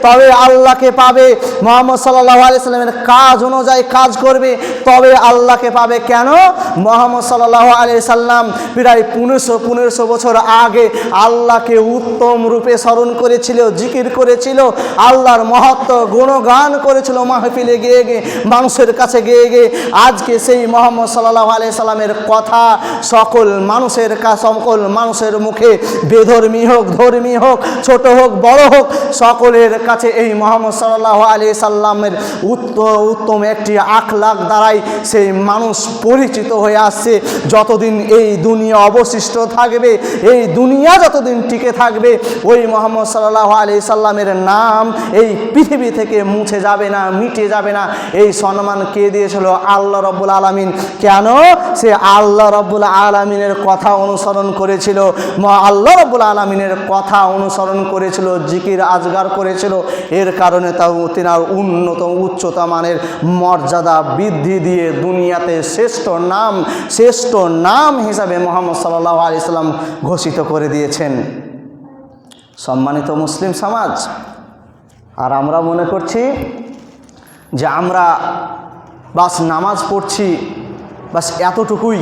তবে আল্লাহকে পাবে। মুহাম্মদ সাল্লাল্লাহু আলাইহি সাল্লামের কাজ অনুযায়ী কাজ করবে তবে আল্লাহকে পাবে। কেন? মুহাম্মদ সাল্লাল্লাহু আলাইহি সাল্লাম প্রায় 1500 বছর আগে আল্লাহকে উত্তম রূপে স্মরণ করেছিল, জিকির করেছিল, আল্লাহর মহত্ব গুণগান করেছিল মাহফিলে গিয়ে গিয়ে, মানুষের কাছে গিয়ে গিয়ে। আজকে সেই মুহাম্মদ সাল্লাল্লাহু আলাইহি সাল্লামের কথা সকল মানুষের মুখে, বেধর্মী হোক ধর্মী হোক ছোট হোক বড় হোক, সকলের কাছে এই মুহাম্মদ সাল্লাল্লাহু আলাইহি সাল্লামের উত্তম একটি আখলাক দ্বারাই সেই মানুষ পরিচিত হয়ে আসছে। যতদিন এই দুনিয়া অবশিষ্ট থাকবে, এই দুনিয়া যতদিন টিকে থাকবে, ওই মুহাম্মদ সাল্লাল্লাহু আলাইহি সাল্লামের নাম এই পৃথিবী থেকে মুছে যাবে না, মিটে যাবে না। এই সম্মান কে দিয়েছিল? আল্লাহ রাব্বুল আলামিন। কেন? সে আল্লাহ রাব্বুল আলামিনের কথা অনুসরণ করেছিল, আল্লাহ রাব্বুল আলামিনের কথা অনুসরণ করেছিল, জিকির আজগার করেছিল। এর কারণে তিনার উচ্চতা মানের মর্যাদা বৃদ্ধি দিয়ে দুনিয়াতে শ্রেষ্ঠ নাম হিসাবে মুহাম্মদ সাল্লাল্লাহু আলাইহি সাল্লাম ঘোষিত করে দিয়েছেন। সম্মানিত মুসলিম সমাজ, আর আমরা মনে করছি যে আমরা বাস নামাজ পড়ছি, বাস এতটুকুই,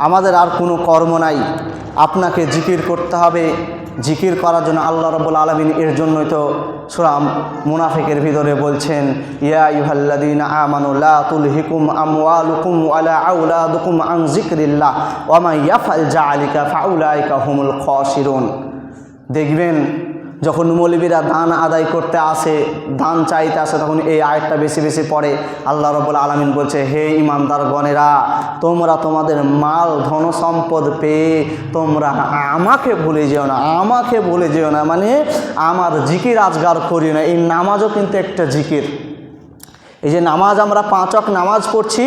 আমাদের আর কোনো কর্ম নাই। আপনাকে জিকির করতে হবে। জিকির করার জন্য আল্লাহ রাব্বুল আলামিন এর জন্যই তো সূরা মুনাফিকের ভিতরে বলছেন, ইয়া আইয়ুহাল্লাযীনা আমানু লা তুলহিকুম আমওয়ালুকুম ওয়ালা আওলাদুকুম আন যিকরিল্লাহ ওয়া মান ইয়াফআল যালিকা ফাউলাইকা হুমুল খাসিরুন। দেখবেন যখন মৌলবীরা দান আদায় করতে আসে, দান চাইতে আসে, তখন এই আয়াতটা বেশি বেশি পড়ে। আল্লাহ রাব্বুল আলামিন বলছে, হে ঈমানদারগণেরা, তোমরা তোমাদের মাল ধন সম্পদ পেয়ে তোমরা আমাকে ভুলে যেও না, আমাকে ভুলে যেও না, মানে আমার জিকির আজগার করি না। এই নামাজও কিন্তু একটা জিকির। এই যে নামাজ, আমরা 5 ওয়াক্ত নামাজ পড়ছি,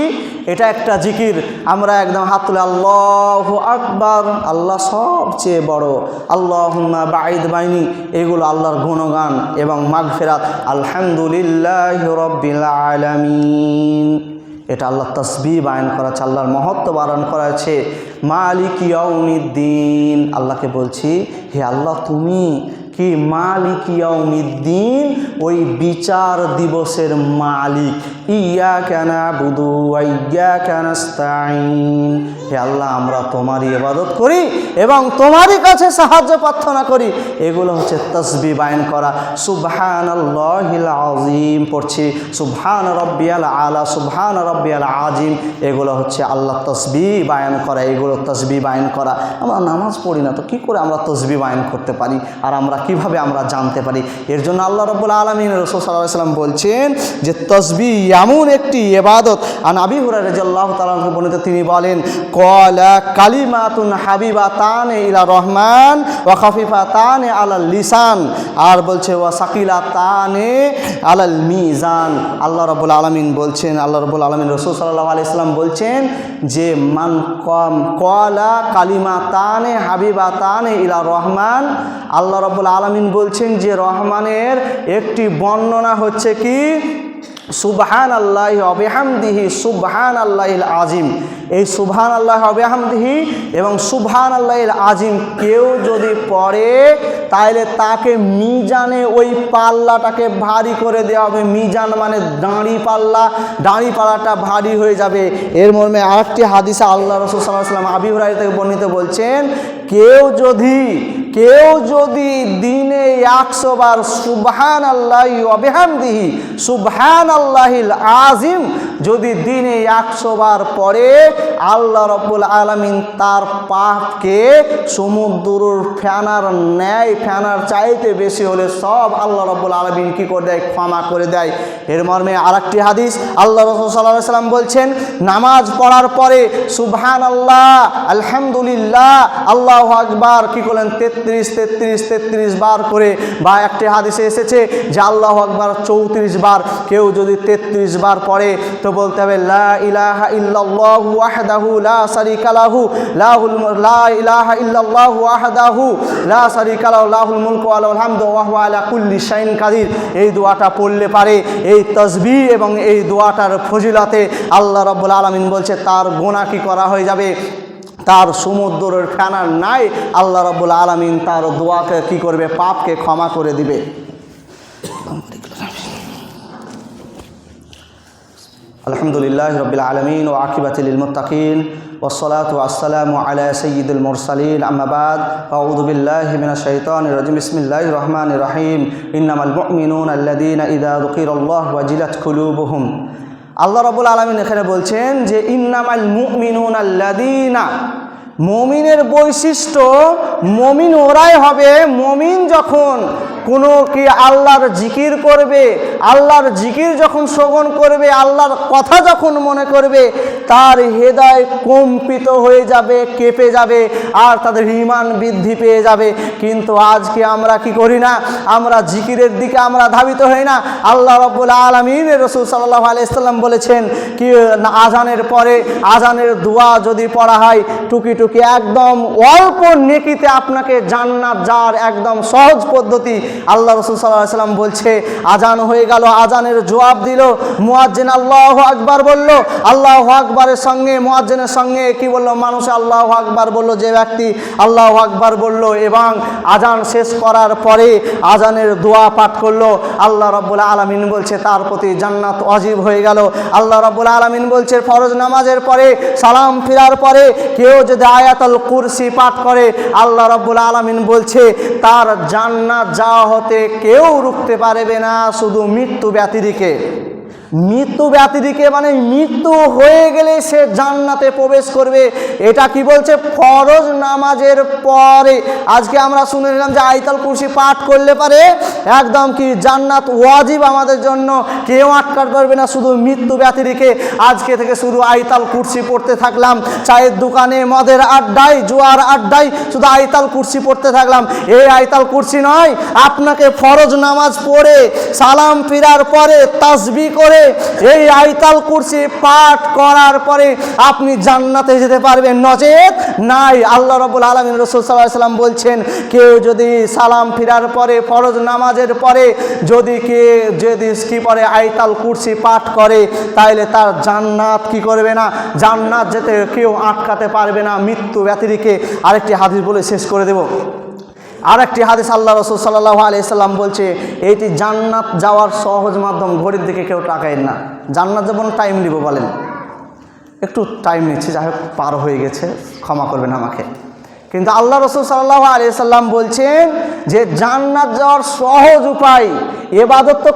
এটা একটা জিকির। আমরা একদম হাত তুলে আল্লাহু আকবার, আল্লাহ সবচেয়ে বড়, আল্লাহুম্মা বাঈদ বাইনি, এগুলো আল্লাহর গুণগান এবং মাগফিরাত, আলহামদুলিল্লাহি রাব্বিল আলামিন। এটা আল্লাহ তাসবিহ বায়ান করা আছে, আল্লাহর মহত্ব বায়ান করা আছে। মালিক ইয়াউমিদ্দিন, আল্লাহকে বলছি, হে আল্লাহ তুমি কি মালিক ইয়াউমিদ্দিন, ওই বিচার দিবসের মালিক। ইয়াকা না'বুদু ওয়া ইয়াকা নাস্তাঈন, হে আল্লাহ আমরা তোমারই ইবাদত করি এবং তোমারই কাছে সাহায্য প্রার্থনা করি। এগুলো হচ্ছে তাসবিহ বায়ান করা। সুবহানাল্লাহিল আযীম পড়ছি, সুবহান রাব্বিয়াল আলা, সুবহান রাব্বিয়াল আযীম, এগুলো হচ্ছে আল্লাহ তাসবিহ বায়ান করা। এগুলো তাসবিহ বায়ান করা। আমরা নামাজ পড়ি না তো কি করে আমরা তাসবিহ বায়ান করতে পারি? আর আমরা কিভাবে আমরা জানতে পারি? এর জন্য আল্লাহ রাব্বুল আলামিন রাসূল সাল্লাল্লাহু আলাইহি ওয়াসাল্লাম বলছেন যে তাসবিহ এমন একটি ইবাদত। আন আবি হুরায়রা রাদিয়াল্লাহু তাআলা আনহু বর্ণিত, তিনি বলেন, ক্বালা কালিমাতুন হাবিবাতান ইলা রহমান ওয়া খাফিফাতান আলাল লিসান, আর বলছে ওয়া সাকিলাতান আলাল মিজান। আল্লাহ রাব্বুল আলামিন বলছেন, আল্লাহ রাব্বুল আলামিন রাসূল সাল্লাল্লাহু আলাইহি ওয়াসাল্লাম বলছেন যে মান ক্বালা কালিমাতান হাবিবাতান ইলা রহমান, আল্লাহ রাব্বুল আলামিন বলছেন যে রহমানের একটি বর্ণনা হচ্ছে কি সুবহানাল্লাহি ওয়া বিহামদিহি সুবহানাল্লাহিল আযীম। এই সুবহানাল্লাহি ওয়া বিহামদিহি এবং সুবহানাল্লাহিল আযীম কেউ যদি পড়ে তাহলে তাকে মিজানে ওই পাল্লাটাকে ভারী করে দেওয়া হবে। মিজান মানে দাঁড়িপাল্লাটা ভারী হয়ে যাবে। এর মর্মে আরেকটি হাদিসে আল্লাহ রাসূল সাল্লাল্লাহু আলাইহি ওয়াসাল্লাম আবি হুরায়রা থেকে বর্ণিত বলছেন, কেউ যদি দিনে 100 বার সুবহানাল্লাহি ওয়া বিহামদিহি সুবহানাল্লাহিল আযীম যদি দিনে 100 বার পড়ে, আল্লাহ রাব্বুল আলামিন তার পাপকে সমুদ্রের ফেনার ন্যায়, ফেনার চাইতে বেশি হলে সব আল্লাহ রাব্বুল আলামিন কি করে দেয়? ক্ষমা করে দেয়। এর মর্মে আরেকটি হাদিস আল্লাহ রাসূল সাল্লাল্লাহু আলাইহি ওয়াসাল্লাম বলছেন, নামাজ পড়ার পরে সুবহানাল্লাহ, আলহামদুলিল্লাহ, আল্লাহু আকবার কি করলেন? 33 বার করে। বা একটি হাদিসে এসেছে যে আল্লাহু আকবার 34 বার। কেউ যদি 33 বার পড়ে তো বলতে হবে লা ইলাহা ইল্লাল্লাহু ওয়াহদাহু লা শারীকা লাহু লা ইলাহা ইল্লাল্লাহু ওয়াহদাহু লা শারীকা লাহু লাহুল মুলকু ওয়া লাহুল হামদু ওয়া হুয়া আলা কুল্লি শাইইন কাদির। এই দোয়াটা পড়লে পারে এই তাসবিহ এবং এই দোয়াটার ফজিলতে আল্লাহ রাব্বুল আলামিন বলছে তার গুনাহ কি করা হয়ে যাবে? তার সমুদ্রের ফেনার নাই, আল্লাহ রাব্বুল আলামিন তার দোয়াকে কি করবে? পাপকে ক্ষমা করে দিবে। আলহামদুলিল্লাহ রাব্বিল আলামিন ওয়া আকিবাতুল লিল মুত্তাকিন ওয়াসসালাতু ওয়াসসালামু আলা সাইয়্যিদিল মুরসালিন আম্মা বাদ আউযু বিল্লাহি মিনাশ শাইতানির রাজিম বিসমিল্লাহির রহমানির রহিম ইন্নামাল মুমিনুনা আল্লাযীনা ইযা যুকিরাল্লাহু ওয়াজিলাত কুলুবুহুম। আল্লাহ রাব্বুল আলামিন এখানে বলছেন যে ইন্নামাল মুমিনুনা আল্লাযীনা, মুমিনের বৈশিষ্ট্য, মুমিন ওরাই হবে মুমিন যখন কোনো কি আল্লাহর জিকির করবে, আল্লাহর জিকির যখন শ্রবণ করবে, আল্লাহর কথা যখন মনে করবে, তার হৃদয় কম্পিত হয়ে যাবে, কেঁপে যাবে, আর তাদের ঈমান বৃদ্ধি পেয়ে যাবে। কিন্তু আজকে আমরা কি করি না, আমরা জিকিরের দিকে আমরা ধাবিত হই না। আল্লাহ রাব্বুল আলামিন রাসূল সাল্লাল্লাহু আলাইহি সাল্লাম বলেছেন কি আজানের পরে আজানের দোয়া যদি পড়া হয় টুকি টুকি একদম অল্প নেকিতে আপনাকে জান্নাত যাওয়ার একদম সহজ পদ্ধতি আল্লাহ রাসূল সাল্লাল্লাহু আলাইহি সাল্লাম বলছে। আজান হয়ে গেল, আজানের জবাব দিল, মুয়াজ্জিন আল্লাহু আকবার বলল, আল্লাহু আকবারের সঙ্গে মুয়াজ্জিনের সঙ্গে কি বলল, মানুষ আল্লাহু আকবার বলল, যে ব্যক্তি আল্লাহু আকবার বলল এবং আজান শেষ করার পরে আজানের দোয়া পাঠ করলো, আল্লাহ রাব্বুল আলামিন বলছে তার প্রতি জান্নাত ওয়াজিব হয়ে গেল। আল্লাহ রাব্বুল আলামিন বলছে ফরজ নামাজের পরে সালাম ফিরার পরে কেউ যদি আয়াতুল কুরসি পাঠ করে, আল্লাহ রাব্বুল আলামিন বলছে তার জান্নাত যাওয়া হতে কেউ রুখতে পারবে না, শুধু মৃত্যু ব্যতিরেকে। মৃত্যু ব্যতিরেকে মানে মৃত্যু হয়ে গেলে সে জান্নাতে প্রবেশ করবে। এটা কি বলছে, ফরজ নামাজের পরে। আজকে আমরা শুনে নিলাম যে আয়াতুল কুরসি পাঠ করলে পারে একদম কি জান্নাত ওয়াজিব আমাদের জন্য, কেউ আটকাতে পারবে না, শুধু মৃত্যু ব্যতিরেকে। আজকে থেকে শুধু আয়াতুল কুরসি পড়তে থাকলাম, চায়ের দোকানে, মদের আড্ডায়, জুয়ার আড্ডায় শুধু আয়াতুল কুরসি পড়তে থাকলাম। এই আয়াতুল কুরসি নয়, আপনাকে ফরজ নামাজ পড়ে সালাম ফিরার পরে তাসবিহ করে এই আয়াতুল কুরসি পাঠ করার পরে আপনি জান্নাতে যেতে পারবেন, নচেত নাই। আল্লাহ রাব্বুল আলামিন রাসূল সাল্লাল্লাহু আলাইহি সাল্লাম বলছেন কেউ যদি সালাম ফিরার পরে ফরজ নামাজের পরে যদি কি পরে আয়াতুল কুরসি পাঠ করে, তাহলে তার জান্নাত কি করবে না, জান্নাত যেতে কেউ আটকাতে পারবে না মৃত্যু ব্যতিরেকে। আরেকটি হাদিস বলে শেষ করে দেব। আরেকটি হাদিস আল্লাহ রাসূল সাল্লাল্লাহু আলাইহি সাল্লাম বলছে এইটি জান্নাত যাওয়ার সহজ মাধ্যম। ঘড়ির দিকে কেউ তাকায় না, জান্নাত যেমন টাইম নিব বলেন, একটু টাইম নিচ্ছি, যাই হোক পার হয়ে গেছে, ক্ষমা করবেন আমাকে। কিন্তু আল্লাহ রাসূল সাল্লাল্লাহু আলাইহি সাল্লাম বলছেন যে জান্নাত যাওয়ার সহজ উপায়, ইবাদত তো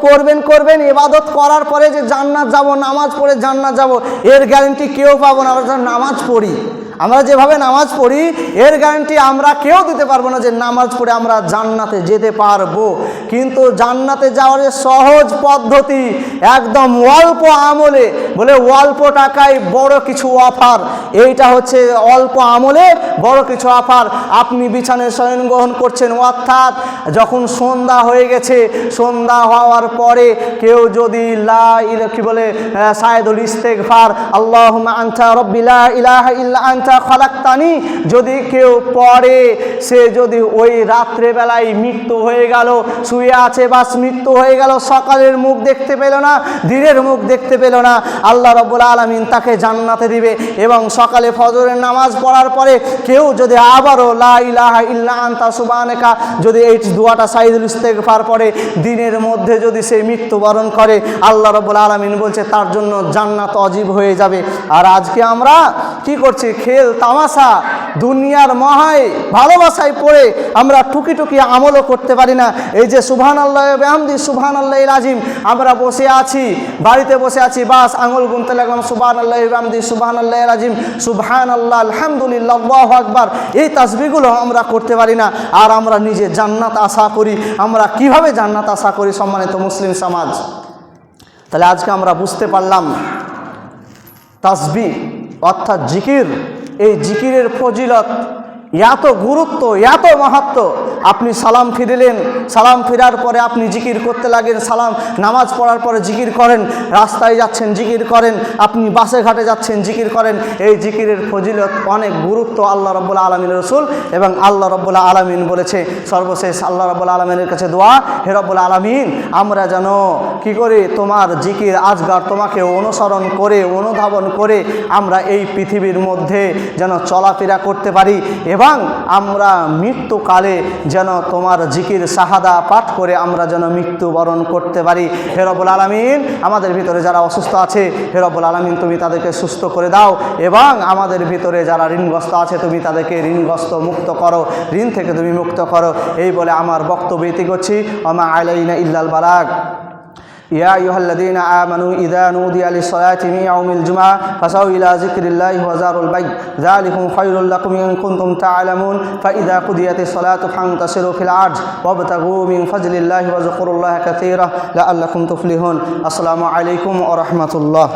করবেন, ইবাদত করার পরে যে জান্নাত যাব, নামাজ পড়ে জান্নাত যাব, এর গ্যারান্টি কেউ পাবো না। আমরা নামাজ পড়ি, আমরা যেভাবে নামাজ পড়ি এর গ্যারান্টি আমরা কেউ দিতে পারবো না যে নামাজ পড়ে আমরা জান্নাতে যেতে পারবো। কিন্তু জান্নাতে যাওয়ার সহজ পদ্ধতি একদম অল্প আমলে, বলে অল্প টাকায় বড় কিছু অফার। এইটা হচ্ছে অল্প আমলে বড় কিছু অফার। আপনি বিছানায় শয়ন গ্রহণ করছেন, অর্থাৎ যখন সন্ধ্যা হয়ে গেছে, সন্ধ্যা হওয়ার পরে কেউ যদি কি বলে সাইদুল ইস্তেগফার, আল্লাহুম্মা আনতা রাব্বি লা ইলাহা ইল্লা আনতা খালাকতানি যদি কেউ পড়ে, সে যদি ওই রাত্রেবেলায় মৃত্যু হয়ে গেল, শুয়ে আছে বাস মৃত্যু হয়ে গেল, সকালের মুখ দেখতে পেল না, দিনের মুখ দেখতে পেল না, আল্লাহ রাব্বুল আলামিন তাকে জান্নাতে দিবে। এবং সকালে ফজরের নামাজ পড়ার পরে কেউ যদি আবারও লা ইলাহা ইল্লা আনতা সুবহানাকা যদি এই দোয়াটা সাইদুল ইস্তেগফার পড়ে, দিনের মধ্যে যদি সে মৃত্যুবরণ করে, আল্লাহ রাব্বুল আলামিন বলছে তার জন্য জান্নাত ওয়াজিব হয়ে যাবে। আর আজকে আমরা কি করছি, খেল তামাশা, দুনিয়ার মহায় ভালোবাসায় পড়ে আমরা টুকি টুকি আমলও করতে পারি না। এই যে সুবহানাল্লাহি ওয়া বিহামদিহি সুবহানাল্লাহিল আযীম, আমরা বসে আছি, বাড়িতে বসে আছি, বাস আঙুল গুনতে লাগলাম সুবহানাল্লাহি ওয়া বিহামদিহি সুবহানাল্লাহিল আযীম, সুবহানাল্লাহ, আলহামদুলিল্লাহ, আল্লাহু আকবার, এই তাসবিহগুলো আমরা করতে পারি না। আর আমরা নিজে জান্নাত আশা করি। আমরা কিভাবে জান্নাত আশা করি সম্মানিত মুসলিম সমাজ? তাহলে আজকে আমরা বুঝতে পারলাম তাসবিহ অর্থাৎ জিকির, এই জিকিরের ফজিলত এত গুরুত্ব, এত মাহাত্ম্য। আপনি সালাম ফিরলেন, সালাম ফেরার পরে আপনি জিকির করতে লাগেন, সালাম নামাজ পড়ার পরে জিকির করেন, রাস্তায় যাচ্ছেন জিকির করেন, আপনি বাসে ঘাটে যাচ্ছেন জিকির করেন। এই জিকিরের ফজিলত অনেক গুরুত্ব আল্লাহ রাব্বুল আলামিনের রাসূল এবং আল্লাহ রাব্বুল আলামিন বলেছে। সর্বশেষ আল্লাহ রাব্বুল আলামিনের কাছে দোয়া, হে রাব্বুল আলামিন, আমরা যেন কি করি, তোমার জিকির আজগার তোমাকে অনুসরণ করে, অনুধাবন করে আমরা এই পৃথিবীর মধ্যে যেন চলাফেরা করতে পারি। এবার এবং আমরা মৃত্যুকালে যেন তোমার জিকির শাহাদা পাঠ করে আমরা যেন মৃত্যুবরণ করতে পারি। হে রব্বুল আলামিন, আমাদের ভিতরে যারা অসুস্থ আছে হে রব্বুল আলামিন তুমি তাদেরকে সুস্থ করে দাও, এবং আমাদের ভিতরে যারা ঋণগ্রস্ত আছে তুমি তাদেরকে ঋণগ্রস্ত মুক্ত করো, ঋণ থেকে তুমি মুক্ত করো। এই বলে আমার বক্তব্য ইতি করছি। ওমা আলাইনা ইল্লাল বালাগ। يا أيها الذين آمنوا إذا نودي للصلاة من يوم الجمعة فسعوا إلى ذكر الله وذروا البيع ذلكم خير لكم إن كنتم تعلمون فإذا قضيت الصلاة فانتشروا في الأرض وابتغوا من فضل الله واذكروا الله كثيرا لعلكم تفلحون. السلام عليكم ورحمة الله.